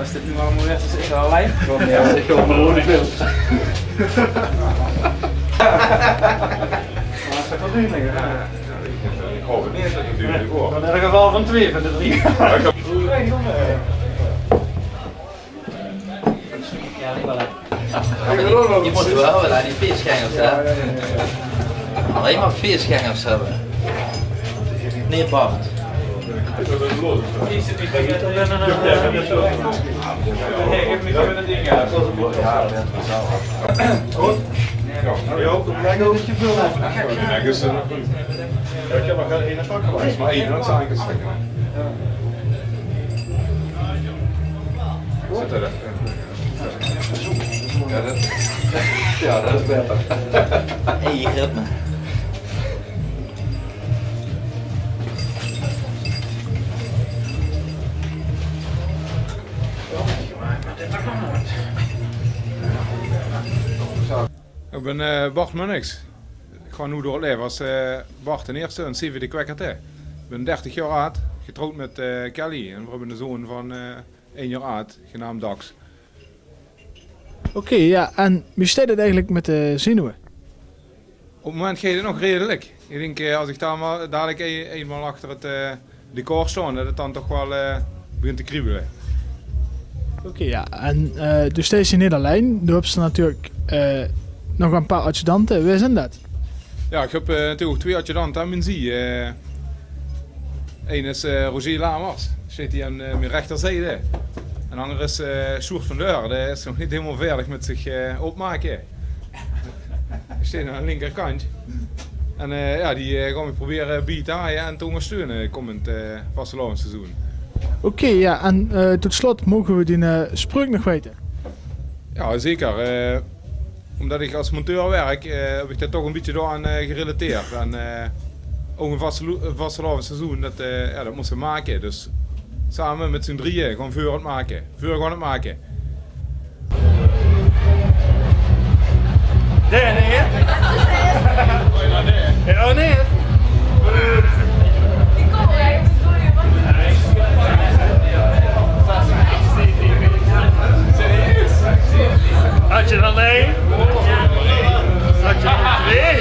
Is dit nu allemaal weg? Is het al live? Ja, ik wil gewoon niet veel. Ik hoop het niet dat het natuurlijk wordt. In ieder geval van 2 van de 3. Ja, ik wel. Je moet wel willen, die feestgangers hebben. Alleen maar feestgangers hebben. Nee, Bart. Ik heb nog geen zak geweest, maar één had zaken stekken. Zit er ja, dat is beter. Hé, je helpt me. Ik ben Bart Munnix. Ik ga nu door het leven als Bart de eerste en Sivi de Kwekkert. Ik ben 30 jaar oud, getrouwd met Kelly en we hebben een zoon van 1 jaar oud, genaamd Dax. Oké, ja, en hoe staat het eigenlijk met de zenuwen? Op het moment gaat het nog redelijk. Ik denk als ik daar maar dadelijk eenmaal achter het decor sta, dat het dan toch wel begint te kriebelen. Oké, ja, en dus sta je niet alleen. Nu heb je natuurlijk nog een paar adjudanten. Wie zijn dat? Ja, ik heb natuurlijk 2 adjudanten aan mijn zie. Eén is Roger Lamers, zit hier aan mijn rechterzijde. En de andere is Sjoerd van Deur, die is nog niet helemaal verdig met zich opmaken. Die staat aan de linkerkant. En ja, die gaan we proberen bij te haaien en te ondersteunen komend vastelavondseizoen. Oké, ja, en tot slot mogen we die spreuk nog weten. Ja, zeker. Omdat ik als monteur werk, heb ik daar toch een beetje aan gerelateerd. En ook een vastelavondseizoen, dat moesten we maken. Dus samen met z'n drieën gewoon vuur aan het maken. Vuur gaan het maken. Daar neer. Ja, neer. Had je dan één? Had je dan 2?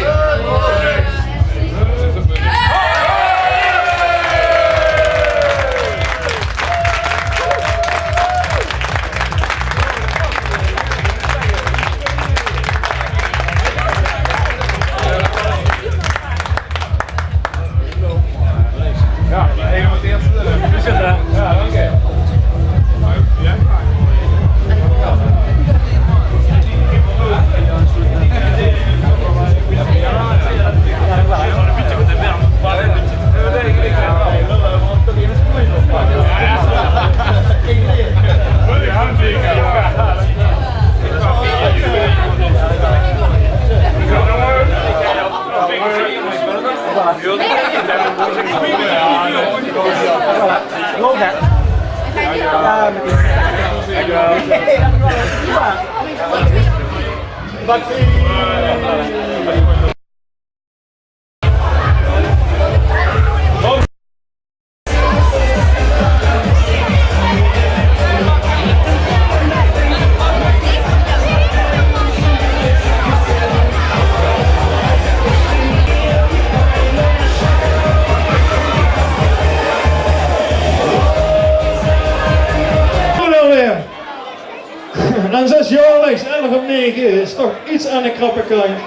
En 6 jaarlijks, 11 op 9 is toch iets aan de krappe kant.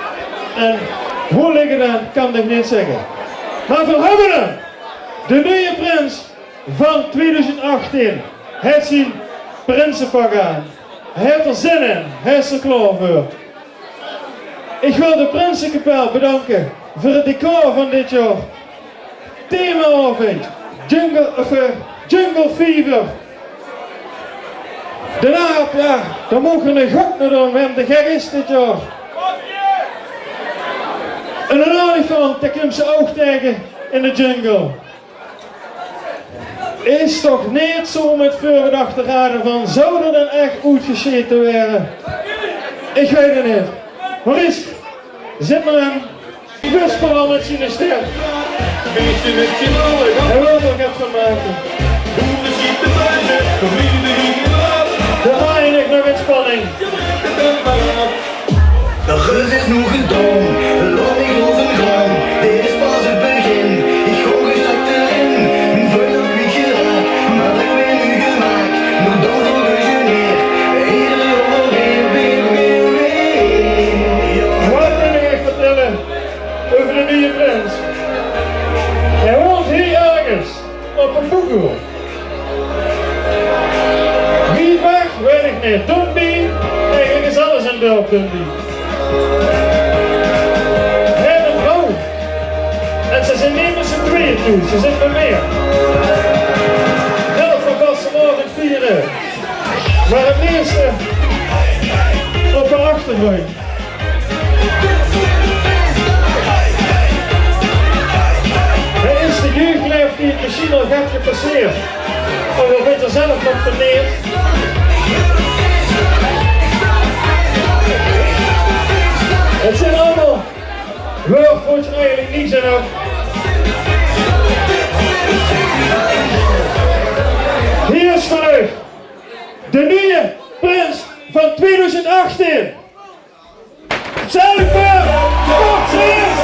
En hoe liggen dan, kan ik niet zeggen. Maar we hebben hem, de nieuwe prins van 2018. Het zien Prinsenpak aan. Hij heeft er zin in, hij is er klaar voor. Ik wil de Prinsenkapel bedanken voor het decor van dit jaar. Themaavond, Jungle Fever. Daarna, ja, dan mogen we een gok naar doen. We hebben de gek is dit jaar. En een olifant, daar komt ze oog tegen in de jungle. Is toch niet zo met voorbedachte raden van, zou er dan echt uitgescheten werden? Ik weet het niet. Maurice, zit maar aan. Whisper al met zijn ster. Hij wil er nog even maken. Daar ga je nog in spanning. De geus is nog een dom, loop ik over een gang. Dit is pas het begin, ik gooi gestakt erin. Voordat ik geraak, maar ik ben nu gemaakt. Maar dan volgens je neer, iedere jongen weer. Wat wil ik echt vertellen over de nieuwe prins? Hij woont hier ergens, op een boekenhof. Wie weg, weet ik niet. Dundee, eigenlijk is alles een dorp Dundee. Hij heeft een vrouw. En ze zijn niet met z'n tweeën toe, ze zitten met meer. Helft van vastenmorgen 4 uur. Maar het meeste op de achtergrond. Hij is de jeugdlijf die het misschien al gaat gepasseerd. Of hij vindt er zelf nog verneerd. Het zijn allemaal woordvoortjes eigenlijk niets en ook. Hier is voor u de nieuwe prins van 2018. Zuiver! Tot ziens!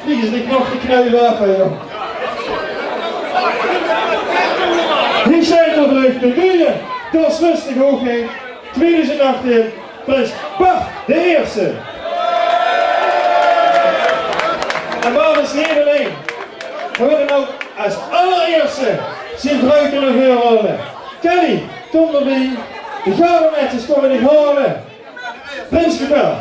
Vliegen ze nog de kneuzen af, joh. Die zijn er terug, de nieuwe, dat is rustig hoog heen. 2018, prins Bart de Eerste. En waar is niet alleen? We willen ook als allereerste zijn vrouw kunnen verhouden. Kelly, kom erbij. De gouden netjes komen niet halen. Prins Gebel.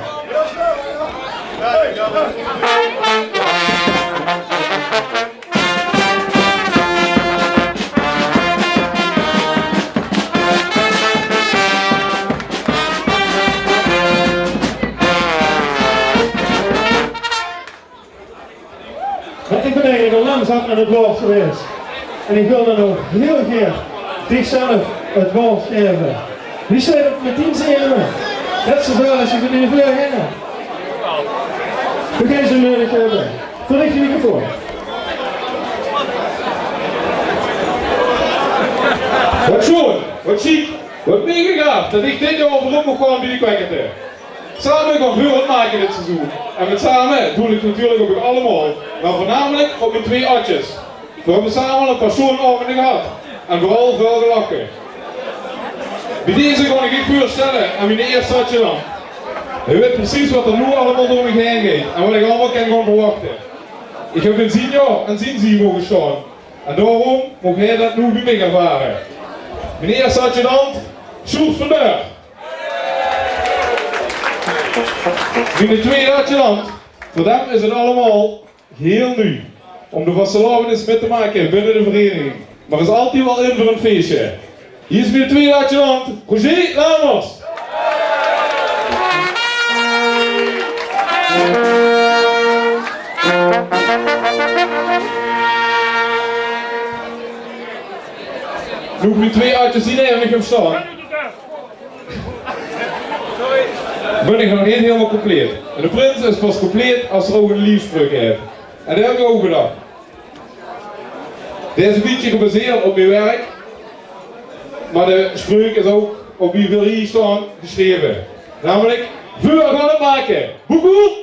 Ik ben eigenlijk al langzaam aan het woord geweest. En ik wil dan ook heel graag zichzelf het woord geven. Wie staat op met 10 zeven? Net zoveel als je van die vleur heen. Vergeet ze nodig hebben. Verlicht je microfoon. Wat schoon, wat chic, wat meegegaafd dat ik dit jaar overop mag gaan bij die kwekkerte. Samen gaan we het maken dit seizoen. En met samen doe ik natuurlijk ook allemaal, maar voornamelijk op mijn 2 atjes. We hebben samen een persoonavond gehad en vooral veel gelachen. Bij deze kon ik niet voorstellen aan mijn eerste atje dan. Je weet precies wat er nu allemaal door me heen gaat en wat ik allemaal kan gaan verwachten. Ik heb een 10 jaar en 10 zien mogen staan. En daarom mag hij dat nu bij mij ervaren. Mijn eerste adjudant, Sjoerd van Deur. Mijn tweede adjudant, voor hem is het allemaal heel nieuw. Om de vastelavond met te maken binnen de vereniging. Maar er is altijd wel in voor een feestje. Hier is mijn tweede adjudant, Roger Lamers. Nu ik mijn 2 uitjes zien en ik heb staan, ben ik nog niet helemaal compleet. En de prins is pas compleet als er ook een liefspreuk heeft. En dat heb ik ook gedacht. Dit is een beetje gebaseerd op mijn werk, maar de spreuk is ook op wie wil hier staan geschreven. Namelijk, vuur gaan het maken. Boekoe!